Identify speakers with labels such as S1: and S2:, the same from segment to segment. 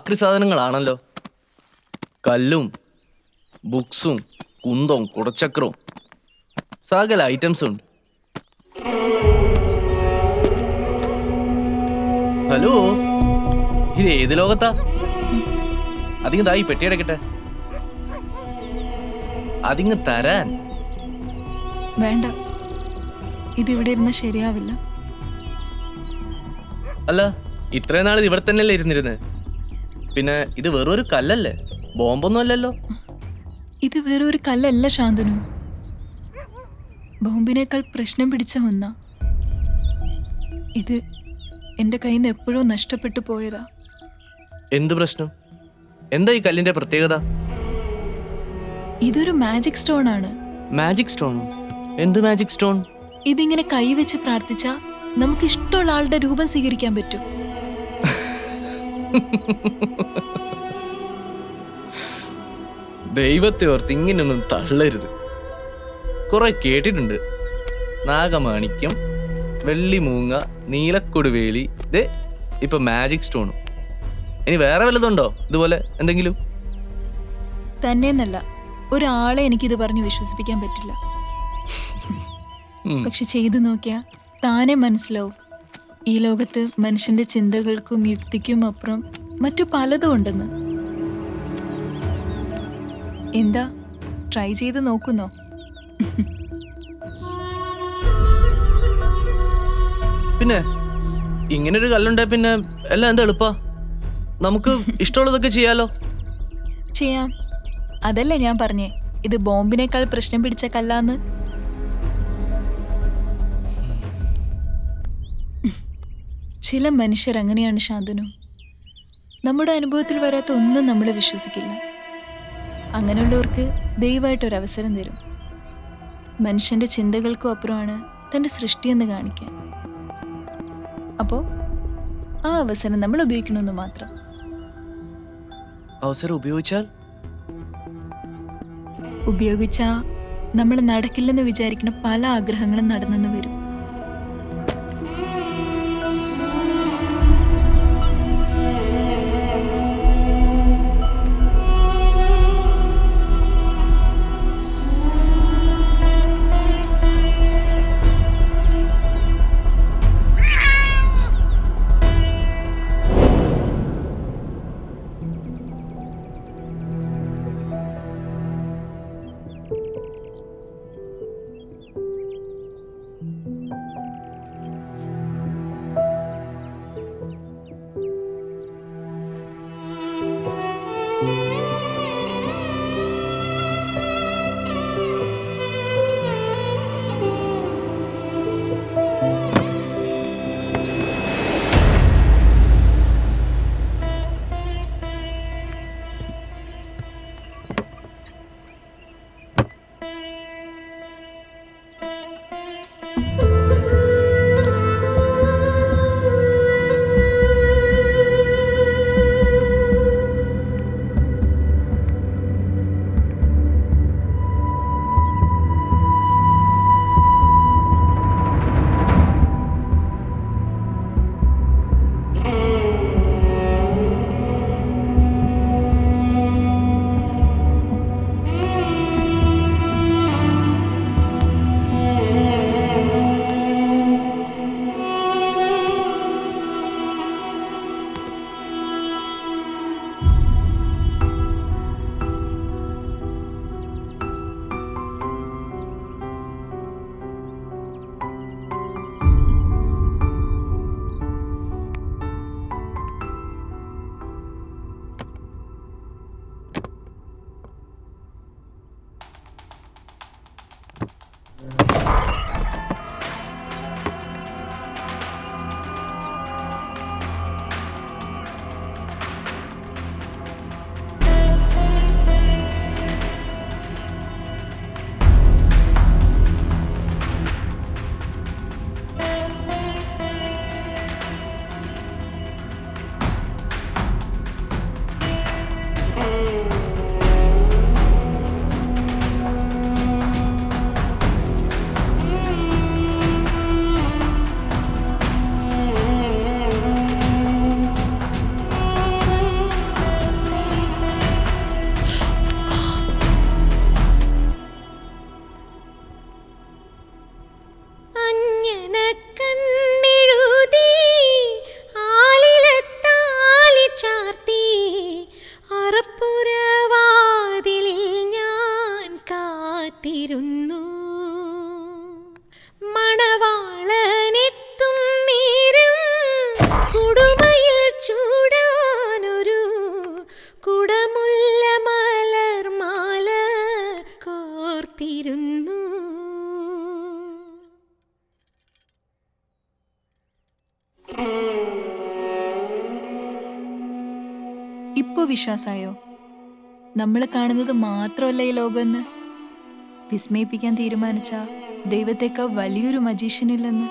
S1: ആക്രി സാധനങ്ങളാണല്ലോ. കല്ലും ബുക്സും കുന്തവും കുടച്ചക്രവും സകല ഐറ്റംസും ഉണ്ട്. ഹലോ, ഇത് ഏത് ലോകത്താ? അതിങ്ങ് തായി പെട്ടിയടക്കട്ടെ. അതിങ്ങ് തരാൻ.
S2: വേണ്ട, ഇതിവിടെ ഇരുന്ന് ശരിയാവില്ല.
S1: അല്ല, ഇത്രയും നാൾ ഇവിടെ തന്നെയല്ലേ ഇരുന്നിരുന്നത്? പിന്നെ ഇത് വെറൊരു കല്ലല്ലേ, ബോംബൊന്നും അല്ലല്ലോ.
S2: ഇത് വേറൊരു കല്ലല്ല ശാന്തനു, ബോംബിനേക്കാൾ പ്രശ്നം പിടിച്ച ഒന്നാ. ഇത് എൻ്റെ കയ്യിൽ നിന്ന് എപ്പോഴോ നഷ്ടപ്പെട്ടു പോയതാ.
S1: എന്ത് പ്രശ്നം? എന്താ ഈ കല്ലിന്റെ പ്രത്യേകത?
S2: ഇതൊരു മാജിക് സ്റ്റോൺ ആണ്.
S1: Magic stone? എന്ത് മാജിക് സ്റ്റോൺ?
S2: ഇതിങ്ങനെ കൈവച്ച് പ്രാർത്ഥിച്ചാ നമുക്ക് ഇഷ്ടമുള്ള ആളുടെ രൂപം സ്വീകരിക്കാൻ പറ്റും.
S1: ദൈവത്തെ ഓർത്ത് ഇങ്ങനെയൊന്നും തള്ളരുത്. കുറെ കേട്ടിട്ടുണ്ട്, നാഗമാണിക്യം, വെള്ളിമൂങ്ങ, നീലക്കൊടുവേലി, ദേ ഇപ്പൊ മാജിക് സ്റ്റോണും. ഇനി വേറെ വല്ലതുണ്ടോ ഇതുപോലെ എന്തെങ്കിലും?
S2: തന്നെയെന്നല്ല, ഒരാളെ എനിക്കിത് പറഞ്ഞ് വിശ്വസിപ്പിക്കാൻ പറ്റില്ല. പക്ഷെ ചെയ്തു നോക്കിയാ താനെ മനസ്സിലാവും, ഈ ലോകത്ത് മനുഷ്യന്റെ ചിന്തകൾക്കും യുക്തിക്കും അപ്പുറം മറ്റു പലതും ഉണ്ടെന്ന്. എന്താ, ട്രൈ ചെയ്ത് നോക്കുന്നോ?
S1: പിന്നെ ഇങ്ങനൊരു കല്ലുണ്ടേ പിന്നെ എല്ലാം എന്താ എളുപ്പാ, നമുക്ക് ഇഷ്ടമുള്ളതൊക്കെ ചെയ്യാലോ.
S2: ചെയ്യാം, അതല്ലേ ഞാൻ പറഞ്ഞേ ഇത് ബോംബിനേക്കാൾ പ്രശ്നം പിടിച്ച കല്ലാന്ന്. ചില മനുഷ്യർ അങ്ങനെയാണ് ശാന്തനു. നമ്മുടെ അനുഭവത്തിൽ വരാത്ത ഒന്നും നമ്മൾ വിശ്വസിക്കില്ല. അങ്ങനെയുള്ളവർക്ക് ദയവായിട്ടൊരവസരം തരും, മനുഷ്യന്റെ ചിന്തകൾക്കും അപ്പുറമാണ് തൻ്റെ സൃഷ്ടിയെന്ന് കാണിക്കാൻ. അപ്പോൾ ആ അവസരം നമ്മൾ ഉപയോഗിക്കണമെന്ന് മാത്രം.
S1: അവസരം
S2: ഉപയോഗിച്ചാ നമ്മൾ നടക്കില്ലെന്ന് വിചാരിക്കുന്ന പല ആഗ്രഹങ്ങളും നടന്നെന്ന് വരും. ഇപ്പൊ വിശ്വാസായോ? നമ്മൾ കാണുന്നത് മാത്രമല്ല ഈ ലോകമെന്ന്. വിസ്മയിപ്പിക്കാൻ തീരുമാനിച്ച ദൈവത്തേക്കാൾ വലിയൊരു മജീഷ്യനില്ലെന്ന്.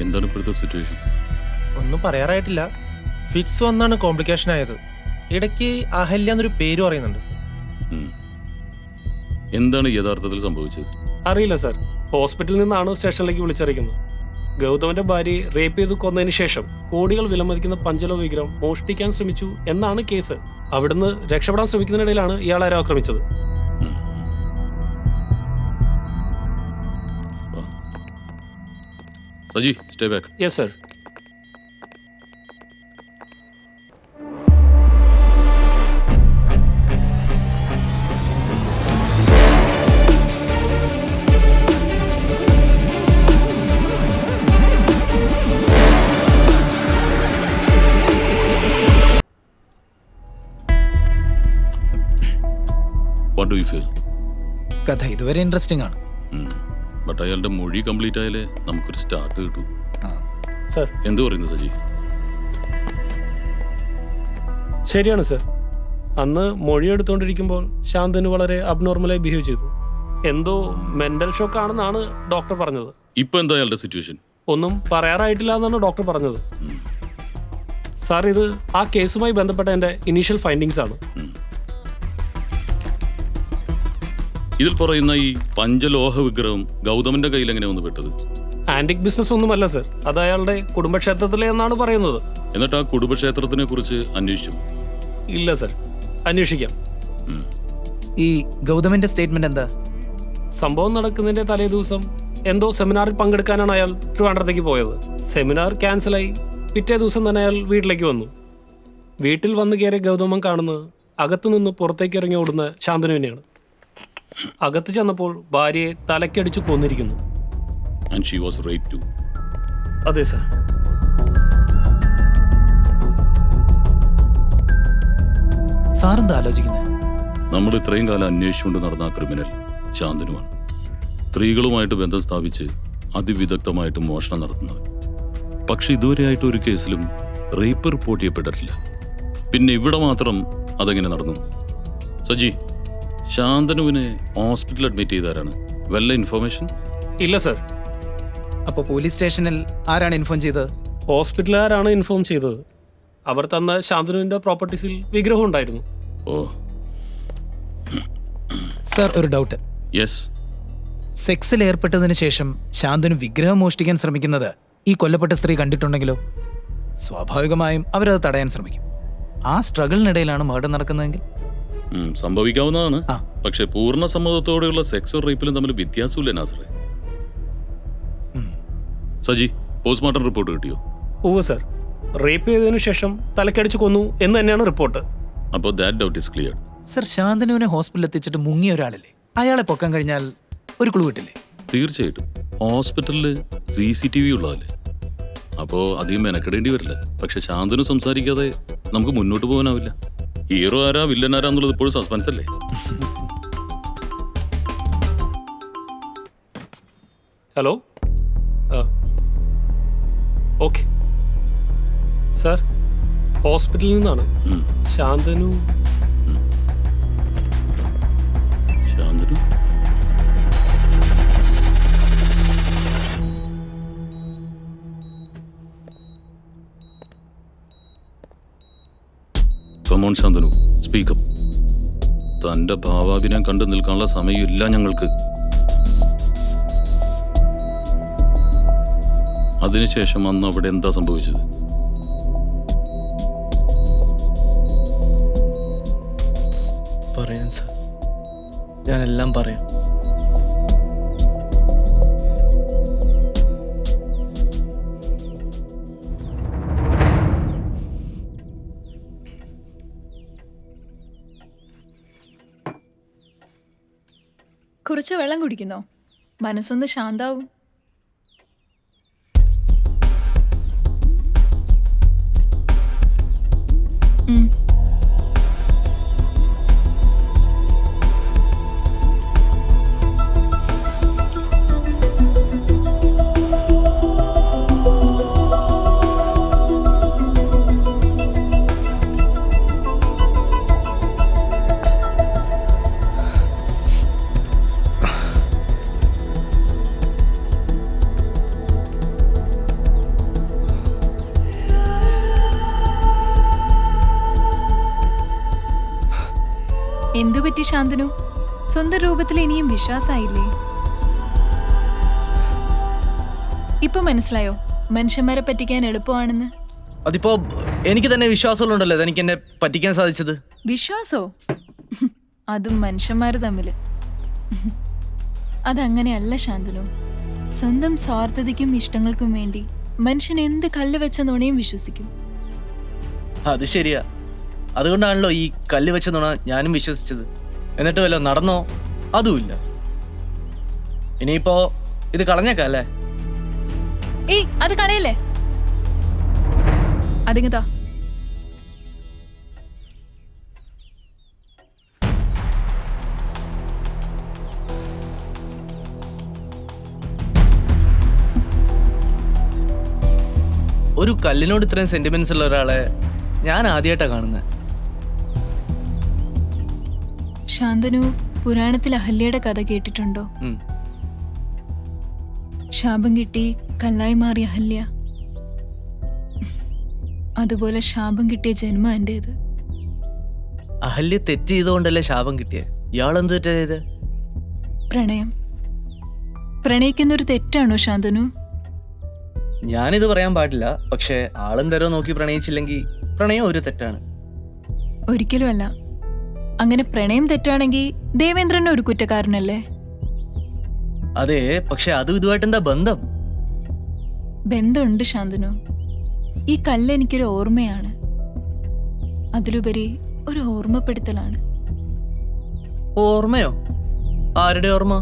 S3: എന്താണ് ഇപ്പോഴത്തെ സിറ്റുവേഷൻ?
S4: ഒന്നും പറയാറായിട്ടില്ല. ഫിറ്റ്സ് വന്നാണ് കോംപ്ലിക്കേഷൻ ആയത്. ഇടയ്ക്ക് അഹല്യ എന്നൊരു പേര് പറയുന്നുണ്ട്.
S3: എന്താണ് യഥാർത്ഥത്തിൽ സംഭവിച്ചത്?
S5: അറിയില്ല സർ. ഹോസ്പിറ്റലിൽ നിന്നാണ് സ്റ്റേഷനിലേക്ക് വിളിച്ചറിയിക്കുന്നത്. ഗൗതമന്റെ ഭാര്യയെ റേപ്പ് ചെയ്ത് കൊന്നതിന് ശേഷം കോടികൾ വിലമതിക്കുന്ന പഞ്ചലോ വിഗ്രഹം മോഷ്ടിക്കാൻ ശ്രമിച്ചു എന്നാണ് കേസ്. അവിടുന്ന് രക്ഷപ്പെടാൻ ശ്രമിക്കുന്നതിനിടയിലാണ് ഇയാൾ ആരോ ആക്രമിച്ചത്.
S3: Saji, stay back.
S5: Yes sir.
S3: What do you feel?
S6: കഥ ഇതുവരെ ഇൻട്രസ്റ്റിംഗ് ആണ്.
S3: ബട്ട് അയാളുടെ മൊഴി കംപ്ലീറ്റ് ആയാലേ നമുക്കൊരു സ്റ്റാർട്ട് കിട്ടൂ.
S5: സർ,
S3: എന്തു പറയുന്നു സജി?
S5: ശരിയാണ് സർ. അന്ന് മൊഴിയെടുത്തുകൊണ്ടിരിക്കുമ്പോൾ ശാന്തന് വളരെ അബ്നോർമലായി ബിഹേവ് ചെയ്തു. എന്തോ മെന്റൽ ഷോക്ക് ആണെന്നാണ് ഡോക്ടർ പറഞ്ഞത്.
S3: ഇപ്പൊ എന്താ അയാളുടെ സിറ്റുവേഷൻ?
S5: ഒന്നും പറയാറായിട്ടില്ല എന്നാണ് ഡോക്ടർ പറഞ്ഞത്. സാർ, ഇത് ആ കേസുമായി ബന്ധപ്പെട്ട എൻ്റെ ഇനീഷ്യൽ ഫൈൻഡിങ്സ് ആണ്.
S3: ഇതിൽ പറയുന്ന ഈ പഞ്ചലോഹ വിഗ്രഹം ഗൗതമന്റെ കയ്യിൽ എങ്ങനെ വന്ന് പെട്ടത്?
S5: ആന്റിക് ബിസിനസ് ഒന്നുമല്ല സർ. അത് അയാളുടെ കുടുംബക്ഷേത്രത്തിലെ എന്നാണ് പറയുന്നത്.
S3: എന്നിട്ട് ആ കുടുംബക്ഷേത്രത്തിനെ കുറിച്ച് അന്വേഷിച്ചു?
S5: ഇല്ല സർ, അന്വേഷിക്കാം.
S6: ഈ ഗൗതമിന്റെ സ്റ്റേറ്റ്മെന്റ് എന്താ?
S5: സംഭവം നടക്കുന്നതിന്റെ തലേ ദിവസം എന്തോ സെമിനാറിൽ പങ്കെടുക്കാനാണ് അയാൾ ട്രിവാൻഡ്രത്തേക്ക് പോയത്. സെമിനാർ ക്യാൻസലായി പിറ്റേ ദിവസം തന്നെ അയാൾ വീട്ടിലേക്ക് വന്നു. വീട്ടിൽ വന്നു കയറിയ ഗൗതമൻ കാണുന്നത് അകത്തു നിന്ന് പുറത്തേക്ക് ഇറങ്ങി ഓടുന്ന ശാന്തനുവിനെയാണ്. അകത്ത് ചെന്നപ്പോൾ ഭാര്യയെ തലക്കടിച്ചു കൊന്നിരിക്കുന്നു.
S3: And she was raped too.
S5: അതെ സർ.
S6: സാറെന്താ ആലോചിക്കുന്നത്?
S3: നമ്മൾ ഇത്രയും കാലം അന്വേഷിച്ചുകൊണ്ട് നടന്ന ആ ക്രിമിനൽ ശാന്തനുവാണ്. സ്ത്രീകളുമായിട്ട് ബന്ധം സ്ഥാപിച്ച് അതിവിദഗ്ധമായിട്ട് മോഷണം നടത്തുന്നവൻ. പക്ഷെ ഇതുവരെയായിട്ട് ഒരു കേസിലും റേപ്പ് റിപ്പോർട്ട് ചെയ്യപ്പെട്ടിട്ടില്ല. പിന്നെ ഇവിടെ മാത്രം അതെങ്ങനെ നടന്നു? സജി, ശാന്തനുവിനെ ഹോസ്പിറ്റലിൽ അഡ്മിറ്റ് ചെയ്താരാണ്? വല്ല ഇൻഫർമേഷൻ?
S5: ഇല്ല സർ.
S6: അപ്പൊ പോലീസ് സ്റ്റേഷനിൽ ആരാണ് ഇൻഫോം ചെയ്തത്?
S5: ഹോസ്പിറ്റലുകാരാണ് ഇൻഫോം ചെയ്തത്. അവർ തന്ന ശാന്തനുവിന്റെ പ്രോപ്പർട്ടീസിൽ വിഗ്രഹം ഉണ്ടായിരുന്നു.
S3: ഓ
S6: സർ, ഒരു ഡൗട്ട്.
S3: യെസ്.
S6: സെക്സിൽ ഏർപ്പെട്ടതിന് ശേഷം ശാന്തനു വിഗ്രഹം മോഷ്ടിക്കാൻ ശ്രമിക്കുന്നത് ഈ കൊല്ലപ്പെട്ട സ്ത്രീ കണ്ടിട്ടുണ്ടെങ്കിലോ? സ്വാഭാവികമായും അവരത് തടയാൻ ശ്രമിക്കും. ആ സ്ട്രഗിളിനിടയിലാണ് മർഡർ നടക്കുന്നതെങ്കിൽ
S3: സംഭവിക്കാവുന്നതാണ്.
S6: ആ.
S3: പക്ഷെ പൂർണ്ണ സമ്മതത്തോടെയുള്ള സെക്സും റേപ്പിലും തമ്മിൽ വ്യത്യാസമില്ല നാസറേ. സജി, പോസ്റ്റ്മോർട്ടം റിപ്പോർട്ട് കിട്ടിയോ?
S5: ഉവ്വ് സർ. റേപ്പ് ചെയ്തതിനു ശേഷം തലക്കടിച്ചു കൊന്നു എന്ന് തന്നെയാണ് റിപ്പോർട്ട്.
S3: അപ്പോൾ that doubt is clear.
S6: Sir, ശാന്തനുവിനെ ഹോസ്പിറ്റലിൽ എത്തിച്ചിട്ട് മുങ്ങിയ ഒരാളല്ലേ? അയാളെ പൊക്കാൻ കഴിഞ്ഞാൽ ഒരു ക്ലൂ കിട്ടില്ലേ?
S3: തീർച്ചയായിട്ടും. ഹോസ്പിറ്റലിൽ CCTV ഉള്ളതല്ലേ, അപ്പോൾ അധികം മെനക്കെടേണ്ടി വരില്ല. പക്ഷെ ശാന്തനു സംസാരിക്കാതെ നമുക്ക് മുന്നോട്ട് പോകാനാവില്ല. ഹീറോ ആരാ വില്ലൻ ആരാ എന്നുള്ളത് ഇപ്പോഴും സസ്പെൻസ് അല്ലേ?
S5: ഹലോ. ഓക്കെ സർ, ഹോസ്പിറ്റലിൽ നിന്നാണ്. Shantanu
S3: Shantanu come on Shantanu, speak up. തന്റെ ഭാവാഭിനയം കണ്ടു നിൽക്കാനുള്ള സമയമില്ല ഞങ്ങൾക്ക്. അതിനുശേഷം അന്ന് അവിടെ എന്താ സംഭവിച്ചത്?
S1: പറയാം സർ, ഞാനെല്ലാം പറയാം.
S2: കുറച്ച് വെള്ളം കുടിക്കുന്നോ? മനസ്സൊന്ന് ശാന്താവും. ഉം. എന്തുപറ്റി ശാന്തനു? സ്വന്തം രൂപത്തിൽ ഇനിയും വിശ്വാസായില്ലേ? ഇപ്പൊ മനസ്സിലായോ മനുഷ്യന്മാരെ പറ്റിക്കാൻ എളുപ്പമാണെന്ന്?
S1: അതിപ്പോ എനിക്ക് തന്നെ വിശ്വാസമുണ്ടല്ലോ എനിക്ക് എന്നെ പറ്റിക്കാൻ സാധിച്ചത്.
S2: വിശ്വാസോ? അതും മനുഷ്യന്മാര് തമ്മില്. അതങ്ങനെയല്ല ശാന്തനു. സ്വന്തം സ്വാർത്ഥതയ്ക്കും ഇഷ്ടങ്ങൾക്കും വേണ്ടി മനുഷ്യൻ എന്ത് കല്ല് വെച്ച നുണയും വിശ്വസിക്കും.
S1: അത് ശരിയാ. അതുകൊണ്ടാണല്ലോ ഈ കല്ല് വെച്ച നുണ ഞാനും വിശ്വസിച്ചത്. എന്നിട്ട് വല്ലോ നടന്നോ? അതുമില്ല. ഇനിയിപ്പോ ഇത് കളഞ്ഞേക്കല്ലേ?
S2: ഏയ്, അത് കളയല്ലേ. അതിങ്ങതാ.
S1: ഒരു കല്ലിനോട് ഇത്രയും സെന്റിമെന്റ്സ് ഉള്ള ഒരാളെ ഞാൻ ആദ്യമായിട്ടാ കാണുന്നത്.
S2: ശാന്തനു പുരാണത്തിൽ അഹല്യയുടെ കഥ കേട്ടിട്ടുണ്ടോ? ശാപം കിട്ടി കല്ലായി മാറിയ അഹല്യ. അതുപോലെ ശാപം കിട്ടിയ ജന്മം എന്റേത്.
S1: അഹല്യ തെറ്റ് ചെയ്തുകൊണ്ടല്ലേ ശാപം കിട്ടിയത്? ഇയാളെന്ത് തെറ്റാ ചെയ്ത്?
S2: പ്രണയം. പ്രണയിക്കുന്നൊരു തെറ്റാണോ ശാന്തനു?
S1: ഞാനിത് പറയാൻ പാടില്ല. പക്ഷെ ആളെന്തരോ നോക്കി പ്രണയിച്ചില്ലെങ്കിൽ പ്രണയം ഒരു തെറ്റാണ്.
S2: ഒരിക്കലും അല്ല. അങ്ങനെ പ്രണയം തെറ്റാണെങ്കിൽ ദേവേന്ദ്രൻ ഒരു കുറ്റക്കാരനല്ലേ?
S1: അതെ, പക്ഷെ അതും ഇതുമായിട്ട് എന്താ ബന്ധം?
S2: ബന്ധമുണ്ട് ശാന്തനു. ഈ കല്ല് എനിക്കൊരു ഓർമ്മയാണ്. അതിലുപരി ഒരു ഓർമ്മപ്പെടുത്തലാണ്.
S1: ഓർമ്മയോ? ആരുടെ ഓർമ്മ?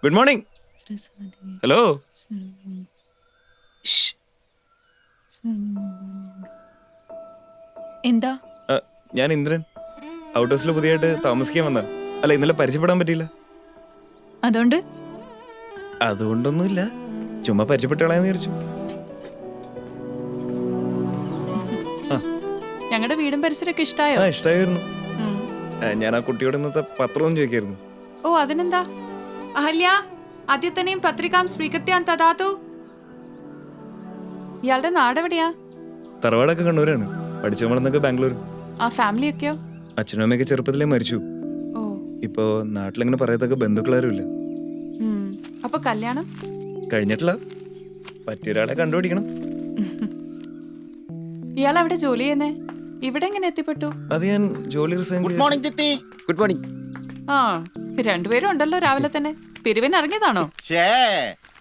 S7: Good morning. ഹലോ.
S2: എന്താ?
S7: ഞാൻ ഇന്ദ്രൻ. ഔട്ട് ഹൗസിൽ പുതിയതായിട്ട് താമസിക്കാൻ വന്ന. അല്ല, ഇന്നലെ പരിചയപ്പെടാൻ പറ്റിയില്ല. അതുകൊണ്ടൊന്നുമില്ല, ചുമ്മാ പരിചയപ്പെട്ടളാന്ന് വിചാരിച്ചു.
S8: ഞങ്ങളുടെ വീടും പരിസരമൊക്കെ ഇഷ്ടായോ?
S7: ഇഷ്ടായിരുന്നു. ഞാൻ ആ കുട്ടിയോട് ഇന്നത്തെ പത്രവും ചോദിക്കായിരുന്നു.
S8: ഓ, അതിനെന്താ? അഹല്യ, अद्यतनीं पत्रिकां स्वीकृत्य ददातु. ഇയാളുടെ നാടെവിടെയാ?
S7: തറവാടൊക്കെ കണ്ണൂരാണ്. പഠിച്ചു വളർന്നൊക്കെ ബാംഗ്ലൂർ.
S8: ആ ഫാമിലി ഒക്കെയോ?
S7: അച്ഛനും അമ്മയൊക്കെ ചെറുപ്പത്തിലേ മരിച്ചു.
S8: ഓ.
S7: ഇപ്പോ നാട്ടിലങ്ങനെ പറയത്തൊക്കെ ബന്ധുക്കളാരും ഇല്ല.
S8: അപ്പൊ കല്യാണം
S7: കഴിഞ്ഞിട്ടില്ല. പറ്റിയൊരാളെ കണ്ടുപിടിക്കണം.
S8: ഇയാൾ അവിടെ ജോലി ചെയ്യുന്നേ? ഇവിടെ എങ്ങനെ എത്തിപ്പെട്ടു?
S7: അത് ഞാൻ ജോലി റിസൈൻ
S9: ഗുഡ് മോർണിംഗ് ചിത്തി.
S10: Good morning.
S8: ആ, രണ്ടുപേരും ഉണ്ടല്ലോ രാവിലെ തന്നെ. പിരിവിന് ഇറങ്ങിയതാണോ?
S9: ഛേ,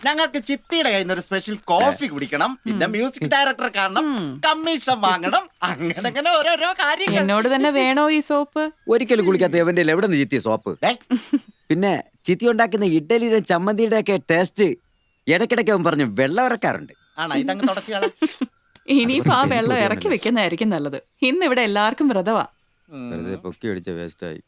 S9: ഞങ്ങൾക്ക് ചിത്തിയുടെ കയ്യിൽ നിന്ന് ഒരു സ്പെഷ്യൽ കോഫി കുടിക്കണം, പിന്നെ മ്യൂസിക് ഡയറക്ടറെ കാണണം, കമ്മീഷൻ വാങ്ങണം, അങ്ങനെ ഓരോരോ കാര്യങ്ങൾ.
S8: എന്നോട് തന്നെ വേണോ ഈ സോപ്പ്?
S10: ഒരിക്കലും കുളിക്കാത്ത എവന്റെ എവിടെ നിന്ന് ചിത്തിയ സോപ്പ്? പിന്നെ ചിത്തി ഉണ്ടാക്കുന്ന ഇഡ്ഡലിയുടെ ചമ്മന്തിയുടെ ഒക്കെ ടേസ്റ്റ് ഇടയ്ക്കിടയ്ക്ക് അവൻ പറഞ്ഞു വെള്ളം ഇറക്കാറുണ്ട്.
S9: ആണോ? ഇതങ്ങ് തുടച്ചാളെ.
S8: ഇനിയിപ്പോ ആ വെള്ളം ഇറക്കി വെക്കുന്നതായിരിക്കും നല്ലത്. ഇന്ന് ഇവിടെ എല്ലാവർക്കും വ്രതവാ.
S10: വെറുതെ പൊക്കി അടിച്ച വേസ്റ്റ് ആയി.